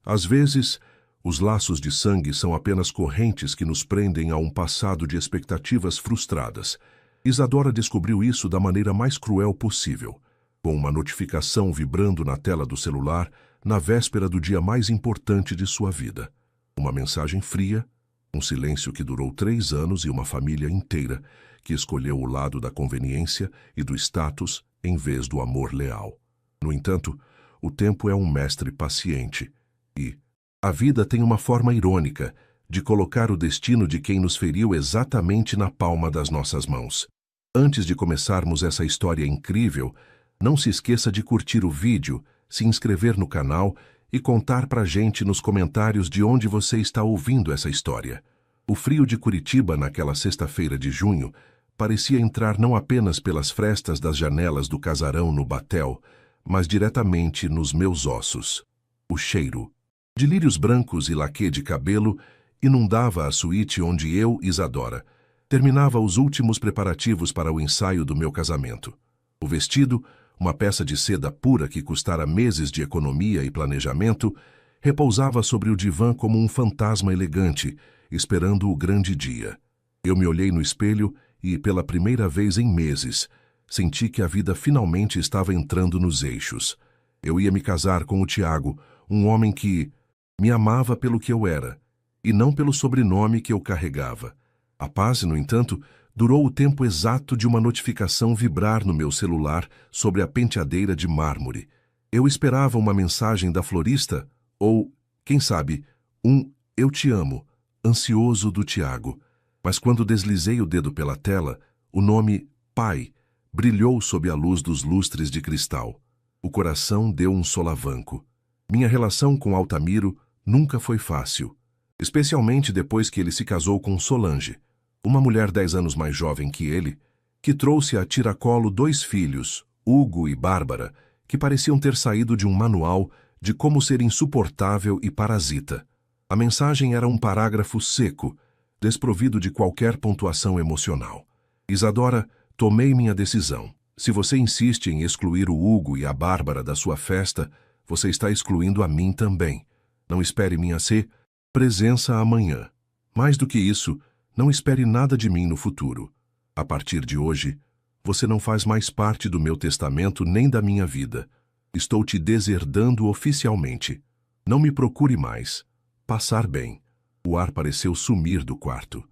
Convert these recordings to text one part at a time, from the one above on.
Às vezes, os laços de sangue são apenas correntes que nos prendem a um passado de expectativas frustradas. Isadora descobriu isso da maneira mais cruel possível, com uma notificação vibrando na tela do celular na véspera do dia mais importante de sua vida. Uma mensagem fria, um silêncio que durou 3 anos e uma família inteira que escolheu o lado da conveniência e do status em vez do amor leal. No entanto, o tempo é um mestre paciente e a vida tem uma forma irônica de colocar o destino de quem nos feriu exatamente na palma das nossas mãos. Antes de começarmos essa história incrível, não se esqueça de curtir o vídeo, se inscrever no canal e contar pra gente nos comentários de onde você está ouvindo essa história. O frio de Curitiba naquela sexta-feira de junho parecia entrar não apenas pelas frestas das janelas do casarão no Batel, mas diretamente nos meus ossos. O cheiro de lírios brancos e laquê de cabelo inundava a suíte onde eu, Isadora, terminava os últimos preparativos para o ensaio do meu casamento. O vestido, uma peça de seda pura que custara meses de economia e planejamento, repousava sobre o divã como um fantasma elegante, esperando o grande dia. Eu me olhei no espelho e, pela primeira vez em meses, senti que a vida finalmente estava entrando nos eixos. Eu ia me casar com o Tiago, um homem que me amava pelo que eu era, e não pelo sobrenome que eu carregava. A paz, no entanto, durou o tempo exato de uma notificação vibrar no meu celular sobre a penteadeira de mármore. Eu esperava uma mensagem da florista ou, quem sabe, um "eu te amo", ansioso do Tiago. Mas quando deslizei o dedo pela tela, o nome Pai brilhou sob a luz dos lustres de cristal. O coração deu um solavanco. Minha relação com Altamiro nunca foi fácil, especialmente depois que ele se casou com Solange, uma mulher 10 anos mais jovem que ele, que trouxe a tiracolo 2 filhos, Hugo e Bárbara, que pareciam ter saído de um manual de como ser insuportável e parasita. A mensagem era um parágrafo seco, desprovido de qualquer pontuação emocional. Isadora, tomei minha decisão. Se você insiste em excluir o Hugo e a Bárbara da sua festa, você está excluindo a mim também. Não espere minha presença amanhã. Mais do que isso, não espere nada de mim no futuro. A partir de hoje, você não faz mais parte do meu testamento nem da minha vida. Estou te deserdando oficialmente. Não me procure mais. Passar bem. O ar pareceu sumir do quarto.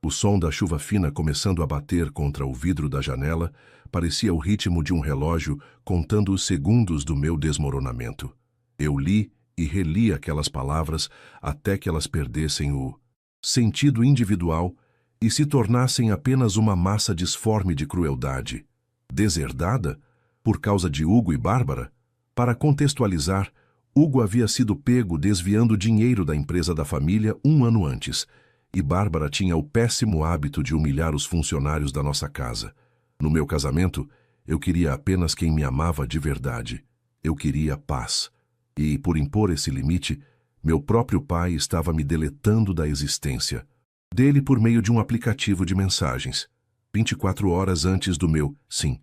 O som da chuva fina começando a bater contra o vidro da janela parecia o ritmo de um relógio contando os segundos do meu desmoronamento. Eu li e reli aquelas palavras até que elas perdessem o sentido individual e se tornassem apenas uma massa disforme de crueldade. Deserdada? Por causa de Hugo e Bárbara? Para contextualizar, Hugo havia sido pego desviando dinheiro da empresa da família 1 ano antes, e Bárbara tinha o péssimo hábito de humilhar os funcionários da nossa casa. No meu casamento, eu queria apenas quem me amava de verdade. Eu queria paz. E, por impor esse limite, meu próprio pai estava me deletando da existência. Dele por meio de um aplicativo de mensagens. 24 horas antes do meu sim.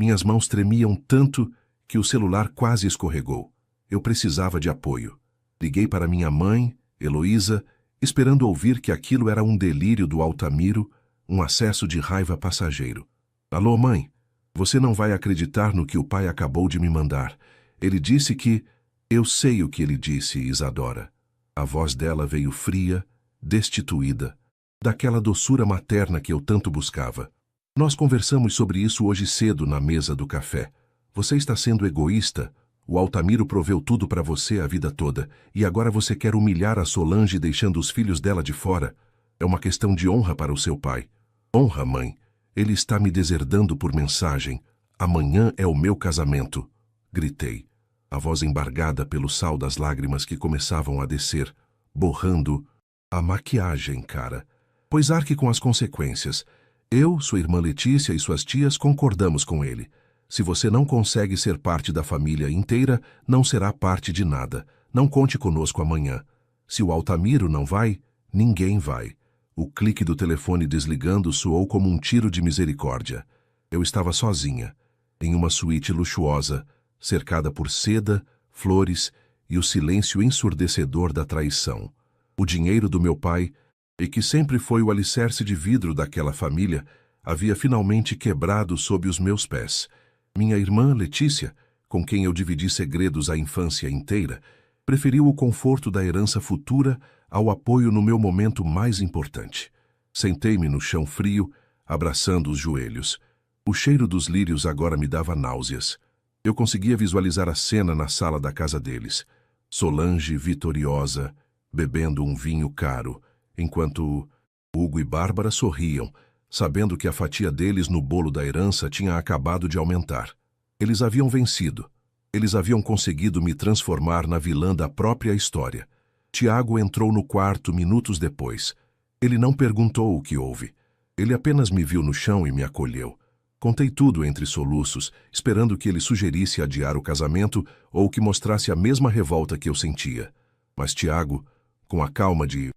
Minhas mãos tremiam tanto que o celular quase escorregou. Eu precisava de apoio. Liguei para minha mãe, Heloísa, esperando ouvir que aquilo era um delírio do Altamiro, um acesso de raiva passageiro. Alô, mãe? Você não vai acreditar no que o pai acabou de me mandar. Ele disse que... Eu sei o que ele disse, Isadora. A voz dela veio fria, destituída, daquela doçura materna que eu tanto buscava. Nós conversamos sobre isso hoje cedo na mesa do café. Você está sendo egoísta? O Altamiro proveu tudo para você a vida toda, e agora você quer humilhar a Solange deixando os filhos dela de fora? É uma questão de honra para o seu pai. Honra, mãe. Ele está me deserdando por mensagem. Amanhã é o meu casamento. Gritei, a voz embargada pelo sal das lágrimas que começavam a descer, borrando a maquiagem, cara. Pois arque com as consequências. Eu, sua irmã Letícia e suas tias concordamos com ele. Se você não consegue ser parte da família inteira, não será parte de nada. Não conte conosco amanhã. Se o Altamiro não vai, ninguém vai. O clique do telefone desligando soou como um tiro de misericórdia. Eu estava sozinha, em uma suíte luxuosa, cercada por seda, flores e o silêncio ensurdecedor da traição. O dinheiro do meu pai, e que sempre foi o alicerce de vidro daquela família, havia finalmente quebrado sob os meus pés. Minha irmã Letícia, com quem eu dividi segredos a infância inteira, preferiu o conforto da herança futura ao apoio no meu momento mais importante. Sentei-me no chão frio, abraçando os joelhos. O cheiro dos lírios agora me dava náuseas. Eu conseguia visualizar a cena na sala da casa deles. Solange vitoriosa, bebendo um vinho caro, enquanto Hugo e Bárbara sorriam, sabendo que a fatia deles no bolo da herança tinha acabado de aumentar. Eles haviam vencido. Eles haviam conseguido me transformar na vilã da própria história. Tiago entrou no quarto minutos depois. Ele não perguntou o que houve. Ele apenas me viu no chão e me acolheu. Contei tudo entre soluços, esperando que ele sugerisse adiar o casamento ou que mostrasse a mesma revolta que eu sentia. Mas Tiago, com a calma de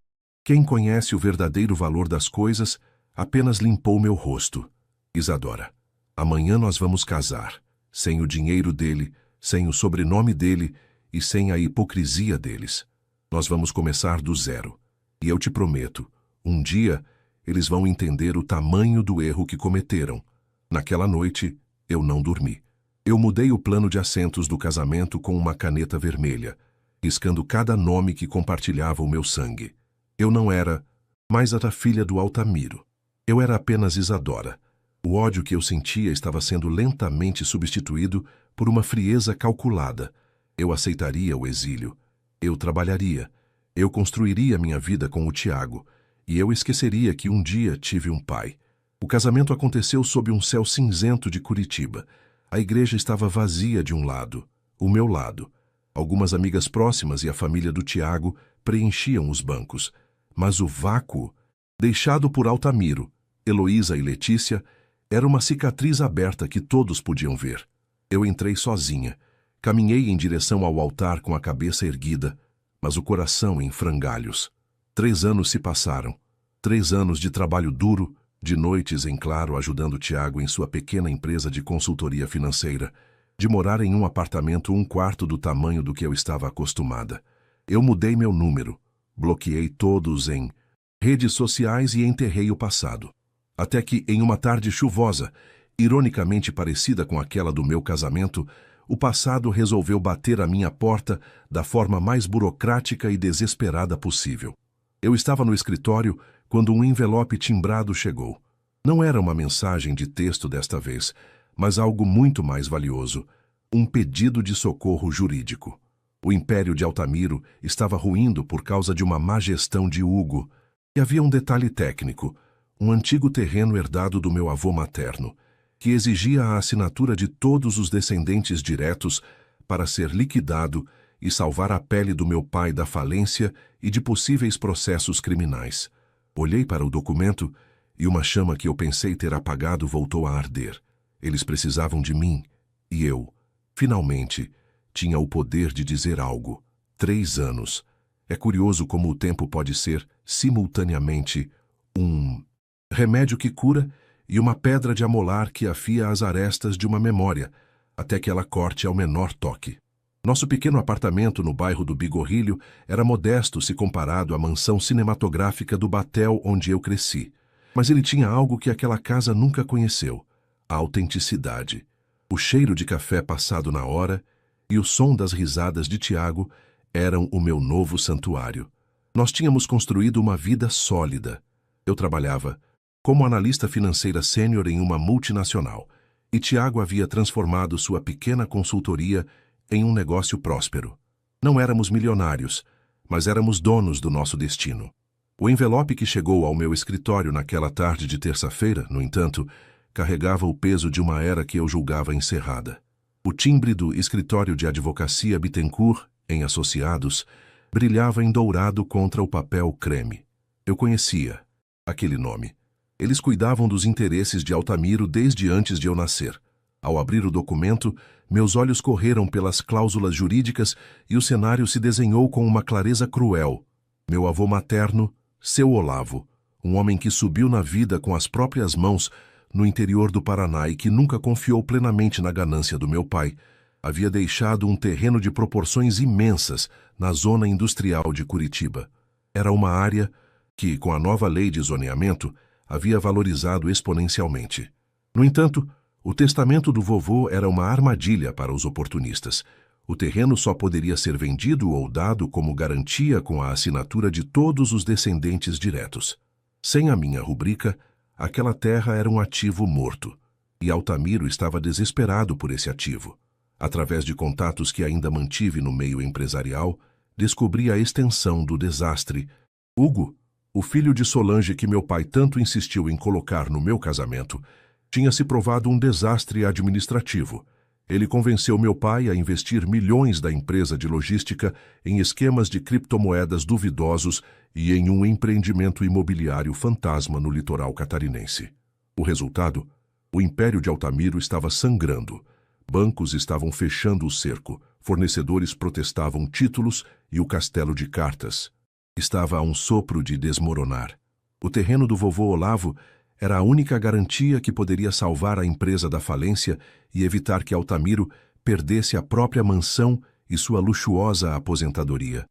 quem conhece o verdadeiro valor das coisas, apenas limpou meu rosto. Isadora, amanhã nós vamos casar, sem o dinheiro dele, sem o sobrenome dele e sem a hipocrisia deles. Nós vamos começar do zero. E eu te prometo, um dia eles vão entender o tamanho do erro que cometeram. Naquela noite, eu não dormi. Eu mudei o plano de assentos do casamento com uma caneta vermelha, riscando cada nome que compartilhava o meu sangue. Eu não era mais a filha do Altamiro. Eu era apenas Isadora. O ódio que eu sentia estava sendo lentamente substituído por uma frieza calculada. Eu aceitaria o exílio. Eu trabalharia. Eu construiria minha vida com o Tiago. E eu esqueceria que um dia tive um pai. O casamento aconteceu sob um céu cinzento de Curitiba. A igreja estava vazia de um lado, o meu lado. Algumas amigas próximas e a família do Tiago preenchiam os bancos. Mas o vácuo, deixado por Altamiro, Heloísa e Letícia, era uma cicatriz aberta que todos podiam ver. Eu entrei sozinha. Caminhei em direção ao altar com a cabeça erguida, mas o coração em frangalhos. 3 anos se passaram. 3 anos de trabalho duro, de noites em claro ajudando Tiago em sua pequena empresa de consultoria financeira, de morar em um apartamento 1/4 do tamanho do que eu estava acostumada. Eu mudei meu número, bloqueei todos em redes sociais e enterrei o passado. Até que, em uma tarde chuvosa, ironicamente parecida com aquela do meu casamento, o passado resolveu bater à minha porta da forma mais burocrática e desesperada possível. Eu estava no escritório quando um envelope timbrado chegou. Não era uma mensagem de texto desta vez, mas algo muito mais valioso, um pedido de socorro jurídico. O império de Altamiro estava ruindo por causa de uma má gestão de Hugo, e havia um detalhe técnico, um antigo terreno herdado do meu avô materno, que exigia a assinatura de todos os descendentes diretos para ser liquidado e salvar a pele do meu pai da falência e de possíveis processos criminais. Olhei para o documento e uma chama que eu pensei ter apagado voltou a arder. Eles precisavam de mim e eu, finalmente, tinha o poder de dizer algo. 3 anos. É curioso como o tempo pode ser, simultaneamente, um remédio que cura e uma pedra de amolar que afia as arestas de uma memória, até que ela corte ao menor toque. Nosso pequeno apartamento no bairro do Bigorrilho era modesto se comparado à mansão cinematográfica do Batel onde eu cresci. Mas ele tinha algo que aquela casa nunca conheceu: a autenticidade. O cheiro de café passado na hora e o som das risadas de Tiago eram o meu novo santuário. Nós tínhamos construído uma vida sólida. Eu trabalhava como analista financeira sênior em uma multinacional, e Tiago havia transformado sua pequena consultoria em um negócio próspero. Não éramos milionários, mas éramos donos do nosso destino. O envelope que chegou ao meu escritório naquela tarde de terça-feira, no entanto, carregava o peso de uma era que eu julgava encerrada. O timbre do escritório de advocacia Bittencourt, em Associados, brilhava em dourado contra o papel creme. Eu conhecia aquele nome. Eles cuidavam dos interesses de Altamiro desde antes de eu nascer. Ao abrir o documento, meus olhos correram pelas cláusulas jurídicas e o cenário se desenhou com uma clareza cruel. Meu avô materno, seu Olavo, um homem que subiu na vida com as próprias mãos no interior do Paraná e que nunca confiou plenamente na ganância do meu pai, Havia deixado um terreno de proporções imensas na zona industrial de Curitiba. Era uma área que, com a nova lei de zoneamento, havia valorizado exponencialmente. No entanto, o testamento do vovô era uma armadilha para os oportunistas. O terreno só poderia ser vendido ou dado como garantia com a assinatura de todos os descendentes diretos. Sem a minha rubrica, aquela terra era um ativo morto, e Altamiro estava desesperado por esse ativo. Através de contatos que ainda mantive no meio empresarial, descobri a extensão do desastre. Hugo, o filho de Solange que meu pai tanto insistiu em colocar no meu casamento, tinha se provado um desastre administrativo. Ele convenceu meu pai a investir milhões da empresa de logística em esquemas de criptomoedas duvidosos e em um empreendimento imobiliário fantasma no litoral catarinense. O resultado? O império de Altamiro estava sangrando. Bancos estavam fechando o cerco, fornecedores protestavam títulos e o castelo de cartas estava a um sopro de desmoronar. O terreno do vovô Olavo era a única garantia que poderia salvar a empresa da falência e evitar que Altamiro perdesse a própria mansão e sua luxuosa aposentadoria.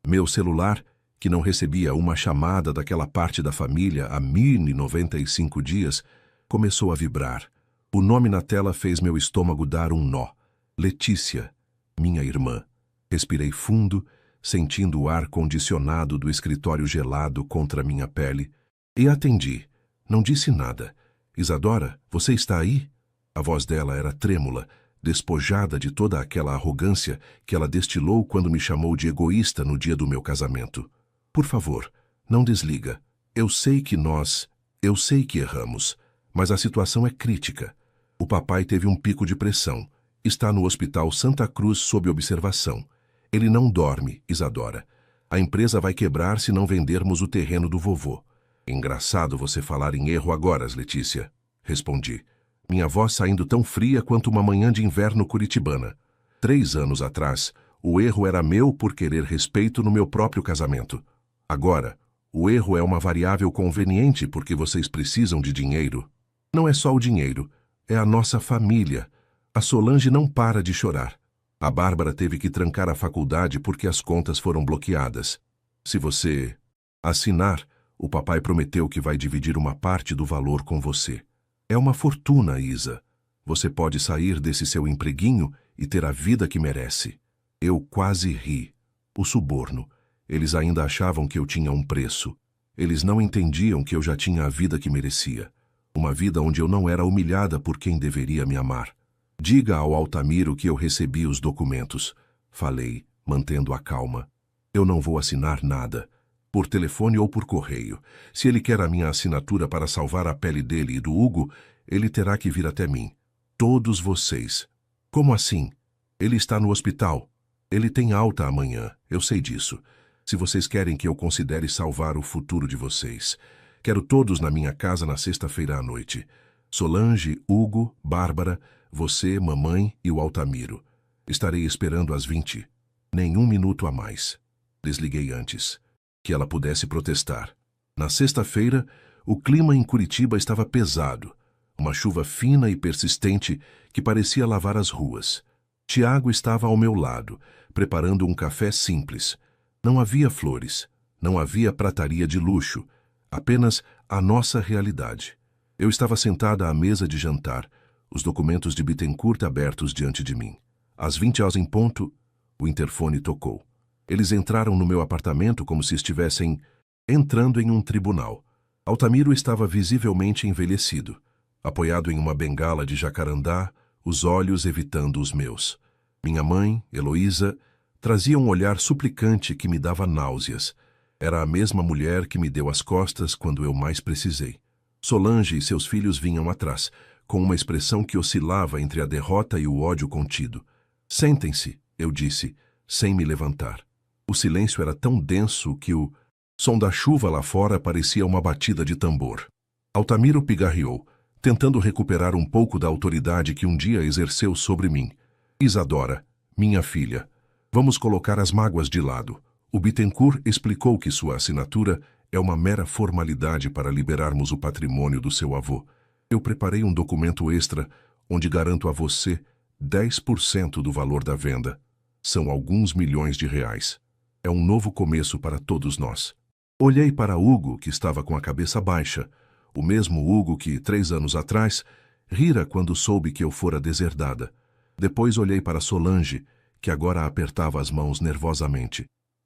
Meu celular, que não recebia uma chamada daquela parte da família há 1095 dias, começou a vibrar. O nome na tela fez meu estômago dar um nó. Letícia, minha irmã. Respirei fundo, sentindo o ar condicionado do escritório gelado contra minha pele, e atendi. Não disse nada. Isadora, você está aí? A voz dela era trêmula, despojada de toda aquela arrogância que ela destilou quando me chamou de egoísta no dia do meu casamento. Por favor, não desliga. Eu sei que erramos, mas a situação é crítica. O papai teve um pico de pressão. Está no Hospital Santa Cruz sob observação. Ele não dorme, Isadora. A empresa vai quebrar se não vendermos o terreno do vovô. Engraçado você falar em erro agora, Letícia. Respondi, minha voz saindo tão fria quanto uma manhã de inverno curitibana. 3 anos atrás, o erro era meu por querer respeito no meu próprio casamento. Agora, o erro é uma variável conveniente porque vocês precisam de dinheiro. Não é só o dinheiro, é a nossa família. A Solange não para de chorar. A Bárbara teve que trancar a faculdade porque as contas foram bloqueadas. Se você assinar, o papai prometeu que vai dividir uma parte do valor com você. É uma fortuna, Isa. Você pode sair desse seu empreguinho e ter a vida que merece. Eu quase ri. O suborno. Eles ainda achavam que eu tinha um preço. Eles não entendiam que eu já tinha a vida que merecia. Uma vida onde eu não era humilhada por quem deveria me amar. Diga ao Altamiro que eu recebi os documentos. Falei, mantendo a calma. Eu não vou assinar nada. Por telefone ou por correio. Se ele quer a minha assinatura para salvar a pele dele e do Hugo, ele terá que vir até mim. Todos vocês. Como assim? Ele está no hospital. Ele tem alta amanhã, eu sei disso. Se vocês querem que eu considere salvar o futuro de vocês. Quero todos na minha casa na sexta-feira à noite. Solange, Hugo, Bárbara, você, mamãe e o Altamiro. Estarei esperando às 20. Nenhum minuto a mais. Desliguei antes. Que ela pudesse protestar. Na sexta-feira, o clima em Curitiba estava pesado. Uma chuva fina e persistente que parecia lavar as ruas. Tiago estava ao meu lado, preparando um café simples. Não havia flores, não havia prataria de luxo, apenas a nossa realidade. Eu estava sentada à mesa de jantar, os documentos de Bittencourt abertos diante de mim. Às 20h em ponto, o interfone tocou. Eles entraram no meu apartamento como se estivessem entrando em um tribunal. Altamiro estava visivelmente envelhecido, apoiado em uma bengala de jacarandá, os olhos evitando os meus. Minha mãe, Heloísa, trazia um olhar suplicante que me dava náuseas. Era a mesma mulher que me deu as costas quando eu mais precisei. Solange e seus filhos vinham atrás, com uma expressão que oscilava entre a derrota e o ódio contido. Sentem-se, eu disse, sem me levantar. O silêncio era tão denso que o som da chuva lá fora parecia uma batida de tambor. Altamiro pigarreou, tentando recuperar um pouco da autoridade que um dia exerceu sobre mim. Isadora, minha filha, vamos colocar as mágoas de lado. O Bittencourt explicou que sua assinatura é uma mera formalidade para liberarmos o patrimônio do seu avô. Eu preparei um documento extra onde garanto a você 10% do valor da venda. São alguns milhões de reais. É um novo começo para todos nós. Olhei para Hugo, que estava com a cabeça baixa. O mesmo Hugo que, 3 anos atrás, rira quando soube que eu fora deserdada. Depois olhei para Solange, que agora apertava as mãos nervosamente.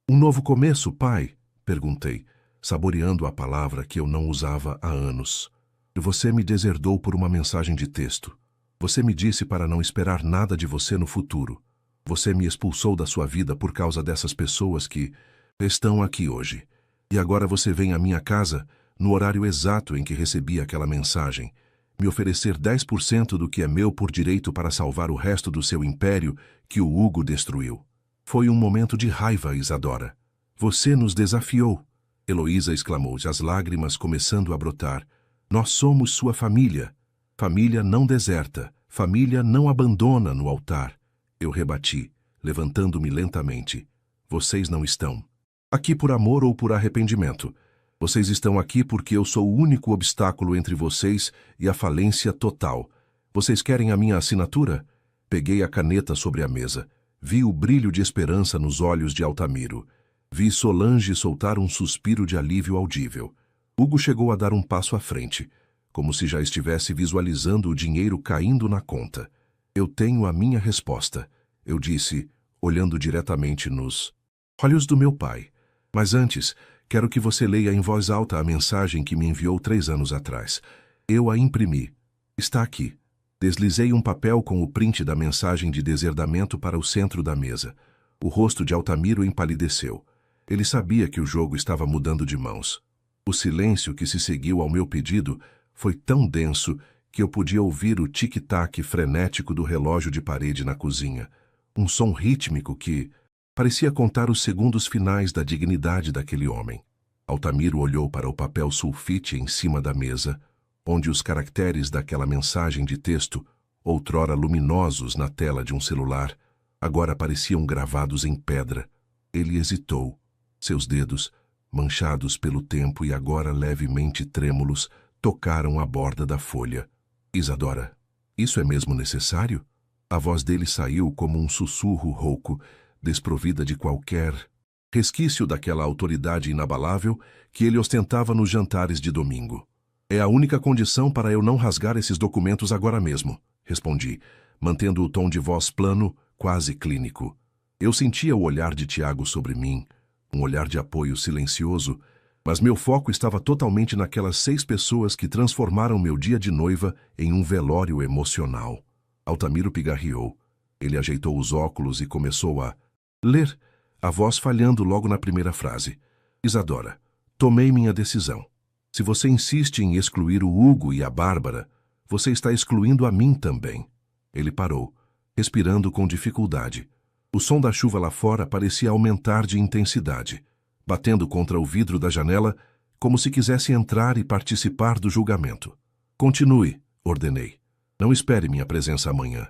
Um novo começo, pai? Perguntei, saboreando a palavra que eu não usava há anos. Você me deserdou por uma mensagem de texto. Você me disse para não esperar nada de você no futuro. Você me expulsou da sua vida por causa dessas pessoas que estão aqui hoje. E agora você vem à minha casa, no horário exato em que recebi aquela mensagem, me oferecer 10% do que é meu por direito para salvar o resto do seu império que o Hugo destruiu. Foi um momento de raiva, Isadora. Você nos desafiou. Heloísa exclamou, as lágrimas começando a brotar. Nós somos sua família. Família não deserta. Família não abandona no altar. Eu rebati, levantando-me lentamente. Vocês não estão aqui por amor ou por arrependimento. Vocês estão aqui porque eu sou o único obstáculo entre vocês e a falência total. Vocês querem a minha assinatura? Peguei a caneta sobre a mesa. Vi o brilho de esperança nos olhos de Altamiro. Vi Solange soltar um suspiro de alívio audível. Hugo chegou a dar um passo à frente, como se já estivesse visualizando o dinheiro caindo na conta. Eu tenho a minha resposta, eu disse, olhando diretamente nos olhos do meu pai. Mas antes, quero que você leia em voz alta a mensagem que me enviou 3 anos atrás. Eu a imprimi. Está aqui. Deslizei um papel com o print da mensagem de deserdamento para o centro da mesa. O rosto de Altamiro empalideceu. Ele sabia que o jogo estava mudando de mãos. O silêncio que se seguiu ao meu pedido foi tão denso que eu podia ouvir o tic-tac frenético do relógio de parede na cozinha. Um som rítmico que parecia contar os segundos finais da dignidade daquele homem. Altamiro olhou para o papel sulfite em cima da mesa, onde os caracteres daquela mensagem de texto, outrora luminosos na tela de um celular, agora pareciam gravados em pedra. Ele hesitou. Seus dedos, manchados pelo tempo e agora levemente trêmulos, tocaram a borda da folha. Isadora, isso é mesmo necessário? A voz dele saiu como um sussurro rouco, desprovida de qualquer resquício daquela autoridade inabalável que ele ostentava nos jantares de domingo. É a única condição para eu não rasgar esses documentos agora mesmo, respondi, mantendo o tom de voz plano, quase clínico. Eu sentia o olhar de Tiago sobre mim, um olhar de apoio silencioso, mas meu foco estava totalmente naquelas 6 pessoas que transformaram meu dia de noiva em um velório emocional. Altamiro pigarreou. Ele ajeitou os óculos e começou a ler, a voz falhando logo na primeira frase. Isadora, tomei minha decisão. Se você insiste em excluir o Hugo e a Bárbara, você está excluindo a mim também. Ele parou, respirando com dificuldade. O som da chuva lá fora parecia aumentar de intensidade, batendo contra o vidro da janela, como se quisesse entrar e participar do julgamento. Continue, ordenei. Não espere minha presença amanhã.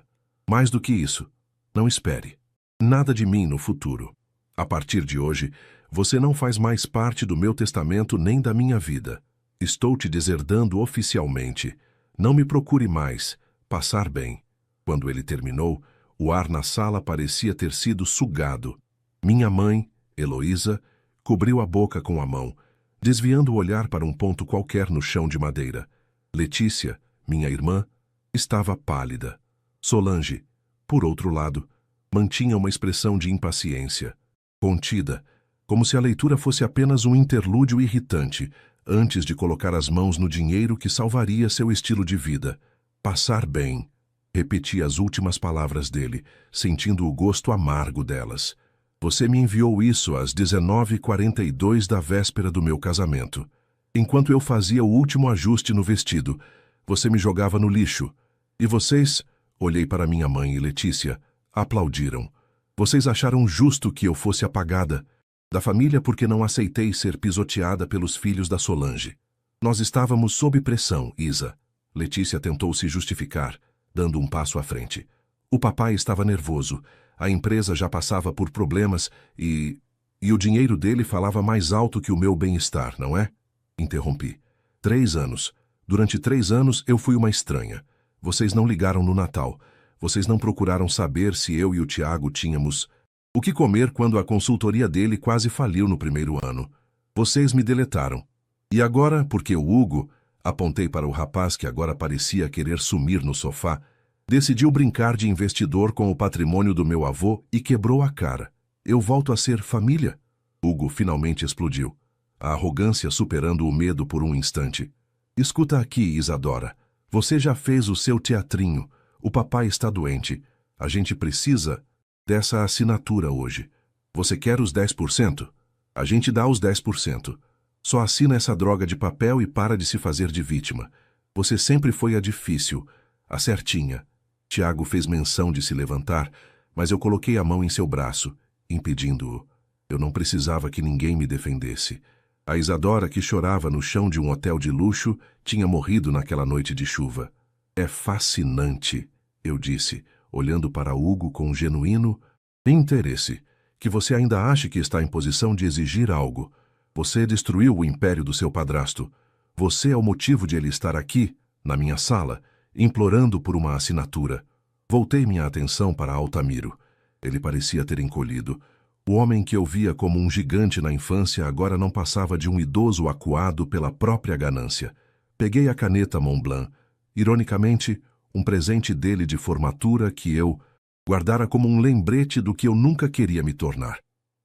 Mais do que isso, não espere nada de mim no futuro. A partir de hoje, você não faz mais parte do meu testamento nem da minha vida. Estou te deserdando oficialmente. Não me procure mais. Passar bem. Quando ele terminou, o ar na sala parecia ter sido sugado. Minha mãe, Heloísa, cobriu a boca com a mão, desviando o olhar para um ponto qualquer no chão de madeira. Letícia, minha irmã, estava pálida. Solange, por outro lado, mantinha uma expressão de impaciência, contida, como se a leitura fosse apenas um interlúdio irritante, antes de colocar as mãos no dinheiro que salvaria seu estilo de vida. Passar bem. Repeti as últimas palavras dele, sentindo o gosto amargo delas. Você me enviou isso às 19h42 da véspera do meu casamento. Enquanto eu fazia o último ajuste no vestido, você me jogava no lixo. E vocês, olhei para minha mãe e Letícia, aplaudiram. Vocês acharam justo que eu fosse apagada da família porque não aceitei ser pisoteada pelos filhos da Solange. Nós estávamos sob pressão, Isa. Letícia tentou se justificar, dando um passo à frente. O papai estava nervoso. A empresa já passava por problemas e o dinheiro dele falava mais alto que o meu bem-estar, não é? Interrompi. 3 anos. Durante 3 anos eu fui uma estranha. Vocês não ligaram no Natal. Vocês não procuraram saber se eu e o Tiago tínhamos o que comer quando a consultoria dele quase faliu no primeiro ano. Vocês me deletaram. E agora, porque o Hugo, apontei para o rapaz que agora parecia querer sumir no sofá, decidiu brincar de investidor com o patrimônio do meu avô e quebrou a cara. Eu volto a ser família? Hugo finalmente explodiu, a arrogância superando o medo por um instante. Escuta aqui, Isadora. Você já fez o seu teatrinho. O papai está doente. A gente precisa dessa assinatura hoje. Você quer os 10%? A gente dá os 10%. Só assina essa droga de papel e para de se fazer de vítima. Você sempre foi a difícil, a certinha. Tiago fez menção de se levantar, mas eu coloquei a mão em seu braço, impedindo-o. Eu não precisava que ninguém me defendesse. A Isadora, que chorava no chão de um hotel de luxo, tinha morrido naquela noite de chuva. É fascinante, eu disse, olhando para Hugo com genuíno interesse, que você ainda ache que está em posição de exigir algo. Você destruiu o império do seu padrasto. Você é o motivo de ele estar aqui, na minha sala, implorando por uma assinatura. Voltei minha atenção para Altamiro. Ele parecia ter encolhido. O homem que eu via como um gigante na infância agora não passava de um idoso acuado pela própria ganância. Peguei a caneta Montblanc. Ironicamente, um presente dele de formatura que eu guardara como um lembrete do que eu nunca queria me tornar.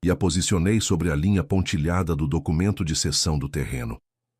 E a posicionei sobre a linha pontilhada do documento de cessão do terreno.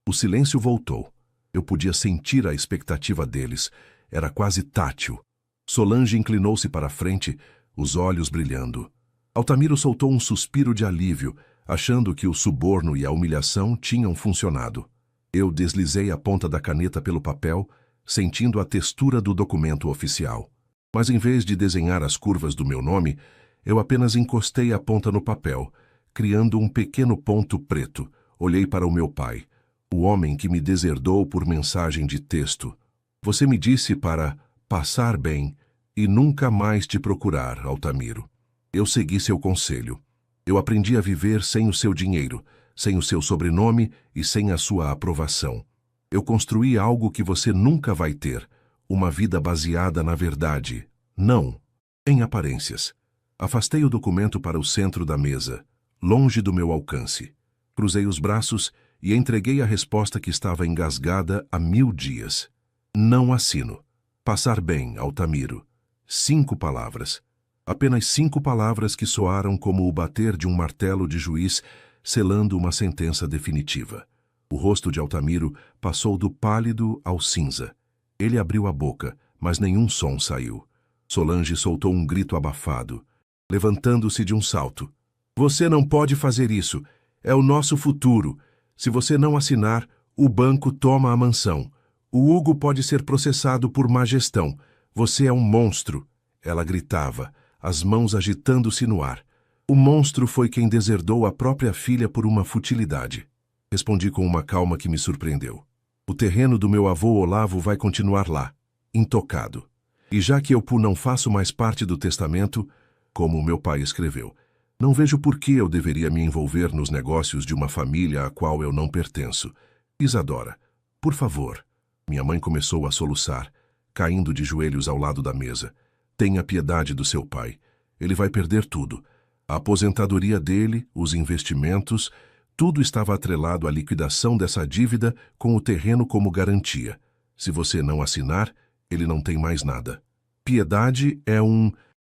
O silêncio voltou. Eu podia sentir a expectativa deles. Era quase tátil. Solange inclinou-se para a frente, os olhos brilhando. Altamiro soltou um suspiro de alívio, achando que o suborno e a humilhação tinham funcionado. Eu deslizei a ponta da caneta pelo papel, sentindo a textura do documento oficial. Mas em vez de desenhar as curvas do meu nome, eu apenas encostei a ponta no papel, criando um pequeno ponto preto. Olhei para o meu pai, o homem que me deserdou por mensagem de texto. Você me disse para passar bem e nunca mais te procurar, Altamiro. Eu segui seu conselho. Eu aprendi a viver sem o seu dinheiro, sem o seu sobrenome e sem a sua aprovação. Eu construí algo que você nunca vai ter, uma vida baseada na verdade, não em aparências. Afastei o documento para o centro da mesa, longe do meu alcance. Cruzei os braços e entreguei a resposta que estava engasgada há 1000 dias. Não assino. Passar bem, Altamiro. 5 palavras. Apenas 5 palavras que soaram como o bater de um martelo de juiz selando uma sentença definitiva. O rosto de Altamiro passou do pálido ao cinza. Ele abriu a boca, mas nenhum som saiu. Solange soltou um grito abafado, levantando-se de um salto. Você não pode fazer isso. É o nosso futuro. Se você não assinar, o banco toma a mansão. O Hugo pode ser processado por má gestão. Você é um monstro. Ela gritava, as mãos agitando-se no ar. O monstro foi quem deserdou a própria filha por uma futilidade. Respondi com uma calma que me surpreendeu. O terreno do meu avô Olavo vai continuar lá, intocado. E já que eu não faço mais parte do testamento, como o meu pai escreveu, não vejo por que eu deveria me envolver nos negócios de uma família a qual eu não pertenço. Isadora, por favor. Minha mãe começou a soluçar, caindo de joelhos ao lado da mesa. Tenha piedade do seu pai. Ele vai perder tudo. A aposentadoria dele, os investimentos, tudo estava atrelado à liquidação dessa dívida com o terreno como garantia. Se você não assinar, ele não tem mais nada. Piedade é um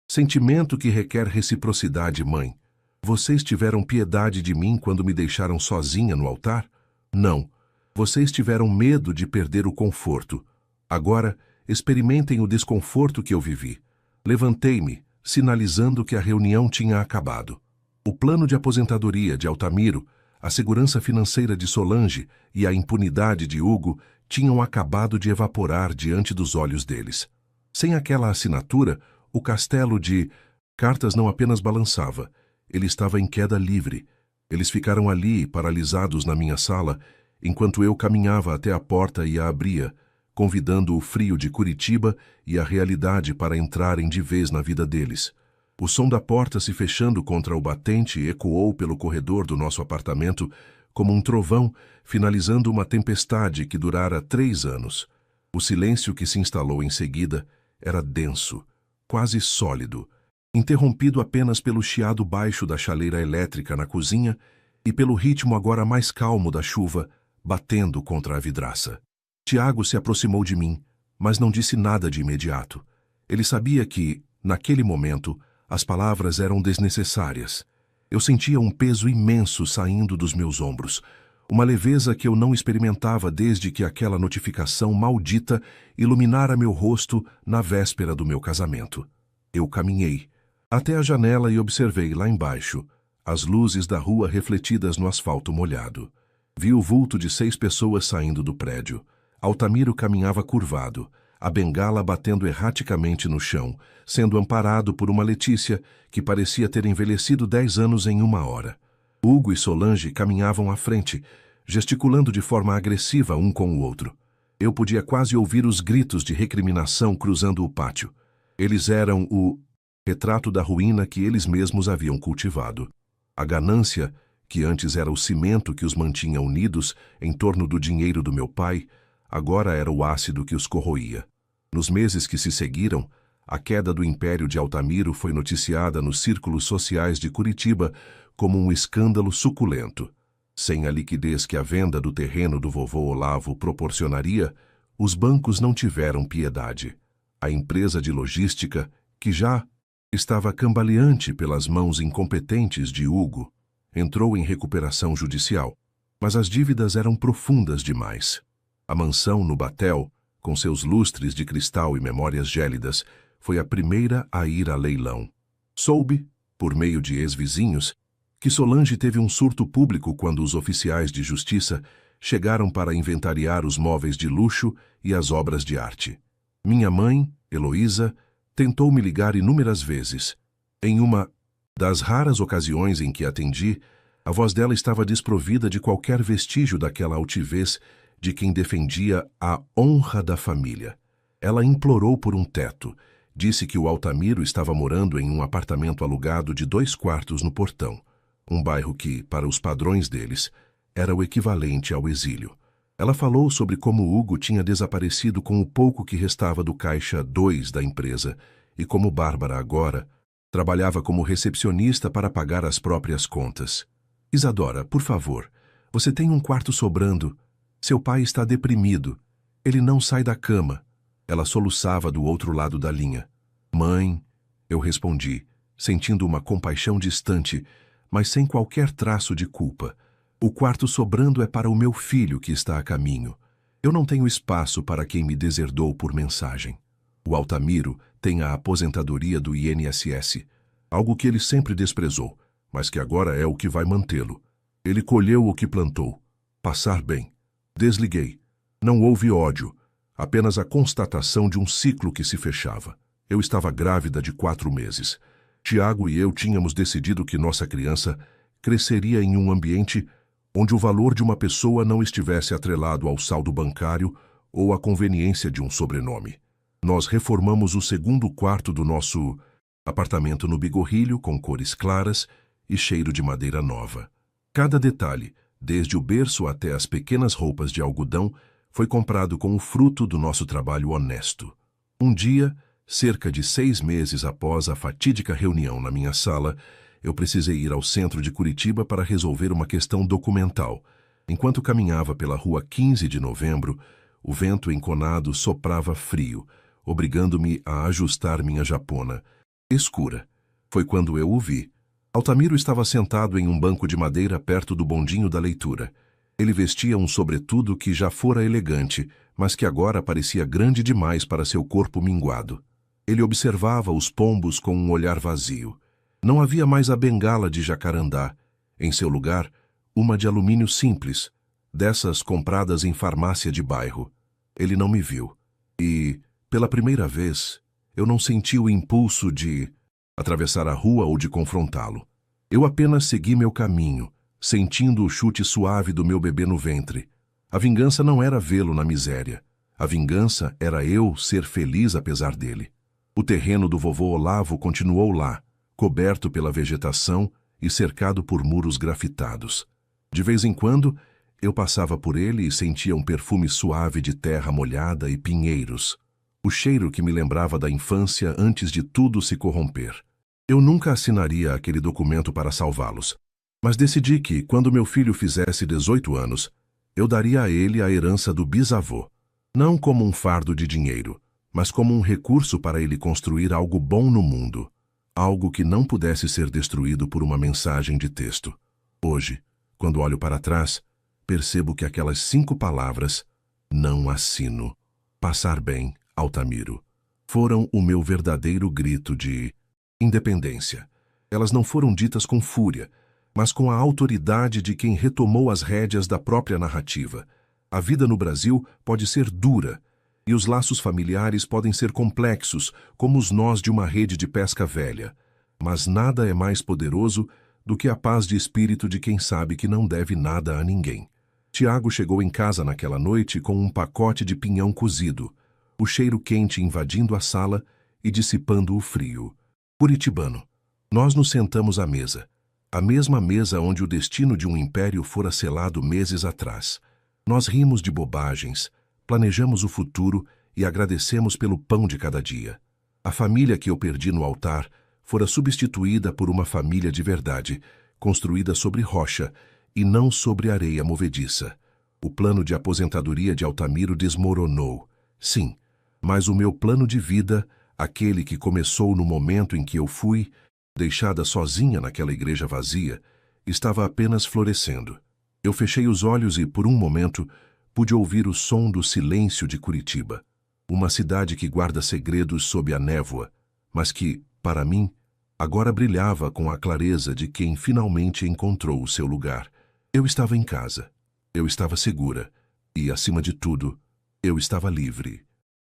sentimento que requer reciprocidade, mãe. Vocês tiveram piedade de mim quando me deixaram sozinha no altar? Não. Vocês tiveram medo de perder o conforto. Agora, experimentem o desconforto que eu vivi. Levantei-me, sinalizando que a reunião tinha acabado. O plano de aposentadoria de Altamiro, a segurança financeira de Solange e a impunidade de Hugo tinham acabado de evaporar diante dos olhos deles. Sem aquela assinatura, o castelo de cartas não apenas balançava, ele estava em queda livre. Eles ficaram ali, paralisados na minha sala, enquanto eu caminhava até a porta e a abria, convidando o frio de Curitiba e a realidade para entrarem de vez na vida deles. O som da porta se fechando contra o batente ecoou pelo corredor do nosso apartamento como um trovão, finalizando uma tempestade que durara 3 anos. O silêncio que se instalou em seguida era denso. quase sólido, interrompido apenas pelo chiado baixo da chaleira elétrica na cozinha e pelo ritmo agora mais calmo da chuva batendo contra a vidraça. Tiago se aproximou de mim, mas não disse nada de imediato. Ele sabia que, naquele momento, as palavras eram desnecessárias. Eu sentia um peso imenso saindo dos meus ombros, uma leveza que eu não experimentava desde que aquela notificação maldita iluminara meu rosto na véspera do meu casamento. Eu caminhei até a janela e observei lá embaixo as luzes da rua refletidas no asfalto molhado. Vi o vulto de 6 pessoas saindo do prédio. Altamiro caminhava curvado, a bengala batendo erraticamente no chão, sendo amparado por uma Letícia que parecia ter envelhecido 10 anos em 1 hora. Hugo e Solange caminhavam à frente, gesticulando de forma agressiva um com o outro. Eu podia quase ouvir os gritos de recriminação cruzando o pátio. Eles eram o retrato da ruína que eles mesmos haviam cultivado. A ganância, que antes era o cimento que os mantinha unidos em torno do dinheiro do meu pai, agora era o ácido que os corroía. Nos meses que se seguiram, a queda do império de Altamiro foi noticiada nos círculos sociais de Curitiba como um escândalo suculento. Sem a liquidez que a venda do terreno do vovô Olavo proporcionaria, os bancos não tiveram piedade. A empresa de logística, que já estava cambaleante pelas mãos incompetentes de Hugo, entrou em recuperação judicial, mas as dívidas eram profundas demais. A mansão no Batel, com seus lustres de cristal e memórias gélidas, foi a primeira a ir a leilão. Soube, por meio de ex-vizinhos, que Solange teve um surto público quando os oficiais de justiça chegaram para inventariar os móveis de luxo e as obras de arte. Minha mãe, Heloísa, tentou me ligar inúmeras vezes. Em uma das raras ocasiões em que atendi, a voz dela estava desprovida de qualquer vestígio daquela altivez de quem defendia a honra da família. Ela implorou por um teto, disse que o Altamiro estava morando em um apartamento alugado de 2 quartos no Portão, um bairro que, para os padrões deles, era o equivalente ao exílio. Ela falou sobre como Hugo tinha desaparecido com o pouco que restava do caixa 2 da empresa e como Bárbara agora trabalhava como recepcionista para pagar as próprias contas. Isadora, por favor, você tem um quarto sobrando. Seu pai está deprimido. Ele não sai da cama. Ela soluçava do outro lado da linha. Mãe, eu respondi, sentindo uma compaixão distante, mas sem qualquer traço de culpa. O quarto sobrando é para o meu filho que está a caminho. Eu não tenho espaço para quem me deserdou por mensagem. O Altamiro tem a aposentadoria do INSS, algo que ele sempre desprezou, mas que agora é o que vai mantê-lo. Ele colheu o que plantou. Passar bem. Desliguei. Não houve ódio, apenas a constatação de um ciclo que se fechava. Eu estava grávida de 4 meses. Tiago e eu tínhamos decidido que nossa criança cresceria em um ambiente onde o valor de uma pessoa não estivesse atrelado ao saldo bancário ou à conveniência de um sobrenome. Nós reformamos o 2º quarto do nosso apartamento no Bigorrilho com cores claras e cheiro de madeira nova. Cada detalhe, desde o berço até as pequenas roupas de algodão, foi comprado com o fruto do nosso trabalho honesto. Um dia, cerca de 6 meses após a fatídica reunião na minha sala, eu precisei ir ao centro de Curitiba para resolver uma questão documental. Enquanto caminhava pela rua 15 de novembro, o vento enconado soprava frio, obrigando-me a ajustar minha japona. Escura. Foi quando eu o vi. Altamiro estava sentado em um banco de madeira perto do bondinho da leitura. Ele vestia um sobretudo que já fora elegante, mas que agora parecia grande demais para seu corpo minguado. Ele observava os pombos com um olhar vazio. Não havia mais a bengala de jacarandá. Em seu lugar, uma de alumínio simples, dessas compradas em farmácia de bairro. Ele não me viu. E, pela primeira vez, eu não senti o impulso de atravessar a rua ou de confrontá-lo. Eu apenas segui meu caminho, sentindo o chute suave do meu bebê no ventre. A vingança não era vê-lo na miséria. A vingança era eu ser feliz apesar dele. O terreno do vovô Olavo continuou lá, coberto pela vegetação e cercado por muros grafitados. De vez em quando, eu passava por ele e sentia um perfume suave de terra molhada e pinheiros. O cheiro que me lembrava da infância antes de tudo se corromper. Eu nunca assinaria aquele documento para salvá-los, mas decidi que, quando meu filho fizesse 18 anos, eu daria a ele a herança do bisavô, não como um fardo de dinheiro, mas como um recurso para ele construir algo bom no mundo, algo que não pudesse ser destruído por uma mensagem de texto. Hoje, quando olho para trás, percebo que aquelas 5 palavras, não assino, passar bem, Altamiro, foram o meu verdadeiro grito de independência. Elas não foram ditas com fúria, mas com a autoridade de quem retomou as rédeas da própria narrativa. A vida no Brasil pode ser dura, e os laços familiares podem ser complexos, como os nós de uma rede de pesca velha. Mas nada é mais poderoso do que a paz de espírito de quem sabe que não deve nada a ninguém. Tiago chegou em casa naquela noite com um pacote de pinhão cozido, o cheiro quente invadindo a sala e dissipando o frio. Curitibano. Nós nos sentamos à mesa, a mesma mesa onde o destino de um império fora selado meses atrás. Nós rimos de bobagens, planejamos o futuro e agradecemos pelo pão de cada dia. A família que eu perdi no altar fora substituída por uma família de verdade, construída sobre rocha e não sobre areia movediça. O plano de aposentadoria de Altamiro desmoronou. Sim, mas o meu plano de vida, aquele que começou no momento em que eu fui deixada sozinha naquela igreja vazia, estava apenas florescendo. Eu fechei os olhos e, por um momento, pude ouvir o som do silêncio de Curitiba, uma cidade que guarda segredos sob a névoa, mas que, para mim, agora brilhava com a clareza de quem finalmente encontrou o seu lugar. Eu estava em casa, eu estava segura e, acima de tudo, eu estava livre.